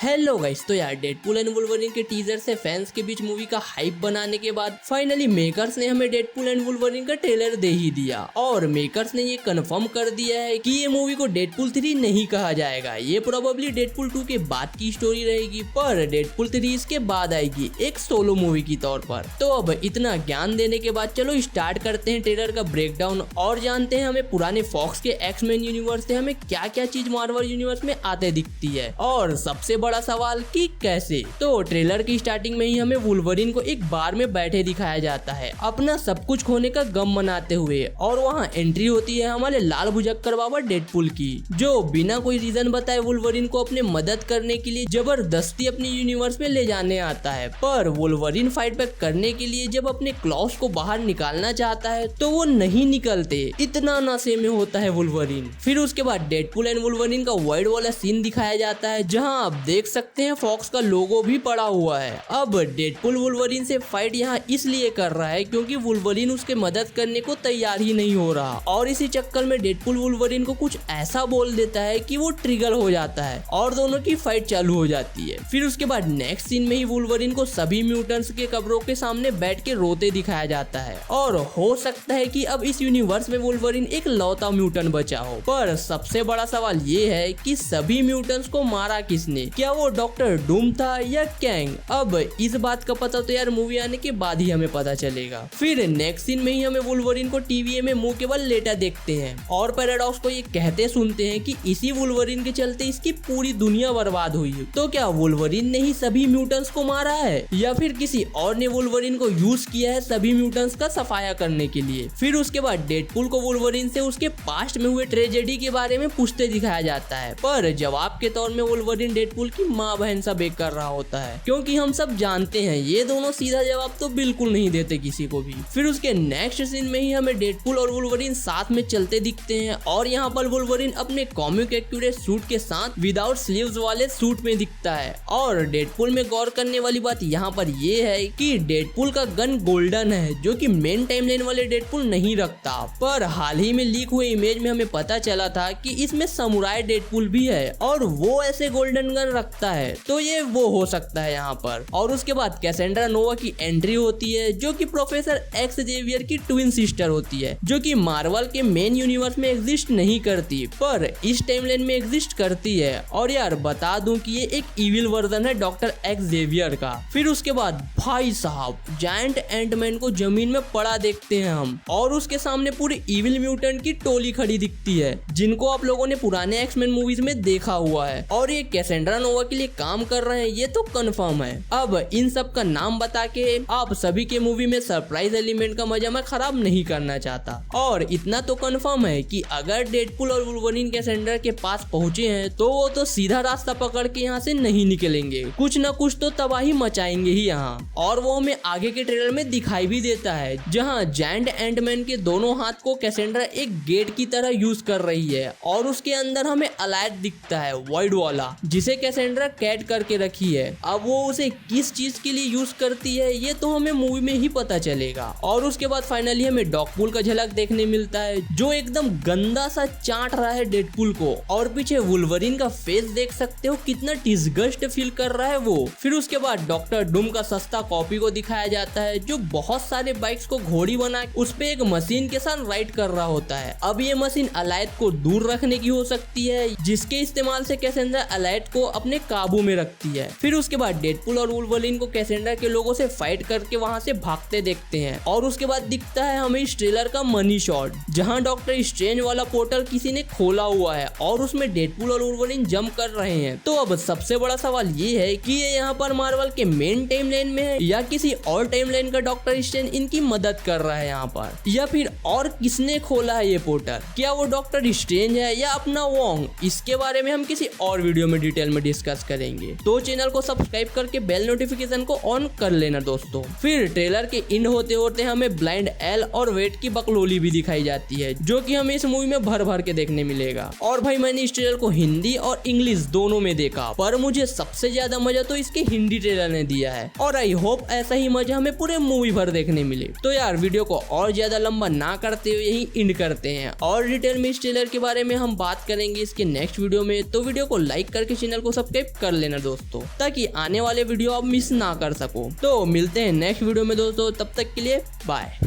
Hello guys, तो यार Deadpool and Wolverine के टीजर से फैंस के बीच मूवी का हाइप बनाने के बाद फाइनली मेकर्स ने हमें डेडपूल एंड वुल्वरीन का ट्रेलर दे ही दिया। और मेकर्स ने ये कंफर्म कर दिया है कि ये मूवी को डेडपूल 3 नहीं कहा जाएगा, ये प्रोबेबली डेडपूल 2 के बाद की स्टोरी रहेगी, पर डेडपूल 3 इसके बाद आएगी एक सोलो मूवी की तौर पर। तो अब इतना ज्ञान देने के बाद चलो स्टार्ट करते हैं ट्रेलर का ब्रेकडाउन और जानते हैं हमें पुराने फॉक्स के एक्स-मैन यूनिवर्स से हमें क्या क्या चीज मार्वल यूनिवर्स में आते दिखती है, और सबसे बड़ा सवाल कि कैसे। तो ट्रेलर की स्टार्टिंग में ही हमें वुल्वरीन को एक बार में बैठे दिखाया जाता है अपना सब कुछ खोने का गम मनाते हुए, और वहाँ एंट्री होती है हमारे लाल भुजक्कर बाबा डेडपूल की, जो बिना कोई रीजन बताए वुल्वरीन को अपने मदद करने के लिए जबरदस्ती अपनी यूनिवर्स में ले जाने आता है। पर वुल्वरीन फाइट बैक करने के लिए जब अपने क्लॉस को बाहर निकालना चाहता है तो वो नहीं निकलते, इतना नशे में होता है वुल्वरीन। फिर उसके बाद डेडपूल एंड वुल्वरीन का वर्ल्ड वाला सीन दिखाया जाता है जहाँ आप देख सकते हैं फॉक्स का लोगो भी पड़ा हुआ है। अब डेडपूल वुल्वरीन से फाइट यहाँ इसलिए कर रहा है क्योंकि वुल्वरीन उसके मदद करने को तैयार ही नहीं हो रहा, और इसी चक्कर में डेडपूल वुल्वरीन को कुछ ऐसा बोल देता है कि वो ट्रिगर हो जाता है और दोनों की फाइट चालू हो जाती है। फिर उसके बाद नेक्स्ट सीन में ही वुल्वरीन को सभी म्यूटेंट्स के कब्रों के सामने बैठ के रोते दिखाया जाता है, और हो सकता है कि अब इस यूनिवर्स में वुल्वरीन एक लौता म्यूटेंट बचा हो। पर सबसे बड़ा सवाल ये है कि सभी म्यूटेंट्स को मारा किसने, क्या वो डॉक्टर डूम था या कैंग? अब इस बात का पता तो यार मूवी आने के बाद ही हमें पता चलेगा। फिर नेक्स्ट सीन में ही हमें वुल्वरीन को टीवीए में मुंह केवल लेटा देखते हैं और पैराडॉक्स को ये कहते सुनते हैं कि इसी वुल्वरीन के चलते इसकी पूरी दुनिया बर्बाद हुई। तो क्या वुल्वरीन ने ही सभी म्यूटेंट्स को मारा है या फिर किसी और ने वुल्वरीन को यूज किया है सभी म्यूटेंट्स का सफाया करने के लिए? फिर उसके बाद डेडपूल को वुल्वरीन से उसके पास्ट में हुए ट्रेजेडी के बारे में पूछते दिखाया जाता है, पर जवाब के तौर में वुल्वरीन डेडपूल की माँ बहन सा बेक कर रहा होता है, क्योंकि हम सब जानते हैं ये दोनों सीधा जवाब तो बिल्कुल नहीं देते किसी को भी। फिर उसके नेक्स्ट सीन में ही हमें डेडपूल और वुल्वरीन साथ में चलते दिखते हैं, और यहाँ पर वुल्वरीन अपने कॉमिक एक्यूरेट सूट के साथ विदाउट स्लीव्स वाले सूट में दिखता है। और डेडपूल में गौर करने वाली बात यहाँ पर ये है कि डेडपूल का गन गोल्डन है, जो कि मेन टाइमलाइन वाले डेडपूल नहीं रखता। पर हाल ही में लीक हुए इमेज में हमें पता चला था कि इसमें समुराई डेडपूल भी है और वो ऐसे गोल्डन गन रखता है, तो ये वो हो सकता है यहाँ पर। और उसके बाद कैसेंड्रा नोवा की एंट्री होती है, जो कि प्रोफेसर एक्स जेवियर की ट्विन सिस्टर होती है, जो कि मार्वल के मेन यूनिवर्स में एग्जिस्ट नहीं करती पर इस टाइमलाइन में एग्जिस्ट करती है। और यार बता दूं कि ये एक इविल वर्जन है डॉक्टर एक्स जेवियर का। फिर उसके बाद भाई साहब जायंट एंटमैन को जमीन में पड़ा देखते हैं हम, और उसके सामने पूरी इविल म्यूटेंट की टोली खड़ी दिखती है, जिनको आप लोगों ने पुराने एक्स-मैन मूवीज में देखा हुआ है, और ये कैसेंड्रा नोवा के लिए काम कर रहे हैं, ये तो कंफर्म है। अब इन सब का नाम बता के आप सभी के मूवी में सरप्राइज एलिमेंट का मजा मैं खराब नहीं करना चाहता, और इतना तो कंफर्म है कि अगर डेडपूल और वुल्वरीन कैसेंड्रा के पास पहुंचे हैं तो वो तो सीधा रास्ता पकड़ के यहाँ से नहीं निकलेंगे, कुछ न कुछ तो तबाही मचाएंगे ही यहाँ। और वो हमें आगे के ट्रेलर में दिखाई भी देता है, जहाँ जायंट एंटमैन के दोनों हाथ को कैसेंड्रा एक गेट की तरह यूज कर रही है, और उसके अंदर हमें अलाइट दिखता है वाइड वाला, जिसे कैसेंड्रा कैट करके रखी है। अब वो उसे किस चीज के लिए यूज करती है ये तो हमें मूवी में ही पता चलेगा। और उसके बाद फाइनली हमें डॉगपूल का झलक देखने मिलता है, जो एकदम गंदा सा चाट रहा है डेडपूल को, और पीछे वुल्वरीन का फेस देख सकते हो कितना डिस्गस्ट फील कर रहा है वो। फिर उसके बाद डॉक्टर डूम का सस्ता कॉपी को दिखाया जाता है, जो बहुत सारे बाइक्स को घोड़ी बना उस पे एक मशीन के साथ राइड कर रहा होता है। अब ये मशीन अलाइट को दूर रखने की हो सकती है, जिसके इस्तेमाल से कैसेंड्रा अलाइट को अपने काबू में रखती है। फिर उसके बाद डेडपूल और वुल्वरीन को कैसेंड्रा के लोगों से फाइट करके वहां से भागते देखते हैं, और उसके बाद दिखता है हमें इस ट्रेलर का मनी शॉट, जहां डॉक्टर स्ट्रेंज वाला पोर्टल किसी ने खोला हुआ है और उसमें डेडपूल और वुल्वरीन जंप कर रहे हैं। तो अब सबसे बड़ा सवाल ये है कि ये यहाँ पर मार्वल के मेन टाइमलाइन में है या किसी और टाइमलाइन का डॉक्टर स्ट्रेंज इनकी मदद कर रहा है यहाँ पर, या फिर और किसने खोला है ये पोर्टल? क्या वो डॉक्टर स्ट्रेंज है या अपना वोंग? इसके बारे में हम किसी और वीडियो में डिटेल में डिस्कस करेंगे, तो चैनल को सब्सक्राइब करके बेल नोटिफिकेशन को ऑन कर लेना दोस्तों। फिर ट्रेलर के इन होते होते हमें ब्लाइंड एल और वेट की बकलोली भी दिखाई जाती है, जो कि हमें इस मूवी में भर भर के देखने मिलेगा। और भाई मैंने इस ट्रेलर को हिंदी और इंग्लिश दोनों में देखा, पर मुझे सबसे ज्यादा मजा तो इसके हिंदी ट्रेलर ने दिया है, और आई होप ऐसा ही मजा हमें पूरे मूवी भर देखने मिले। तो यार वीडियो को और ज्यादा लंबा ना करते हुए यही एंड करते हैं, और डिटेल में इस ट्रेलर के बारे में हम बात करेंगे इसके नेक्स्ट वीडियो में। तो वीडियो को लाइक करके चैनल को सब्सक्राइब सब्सक्राइब कर लेना दोस्तों, ताकि आने वाले वीडियो आप मिस ना कर सको। तो मिलते हैं नेक्स्ट वीडियो में दोस्तों, तब तक के लिए बाय।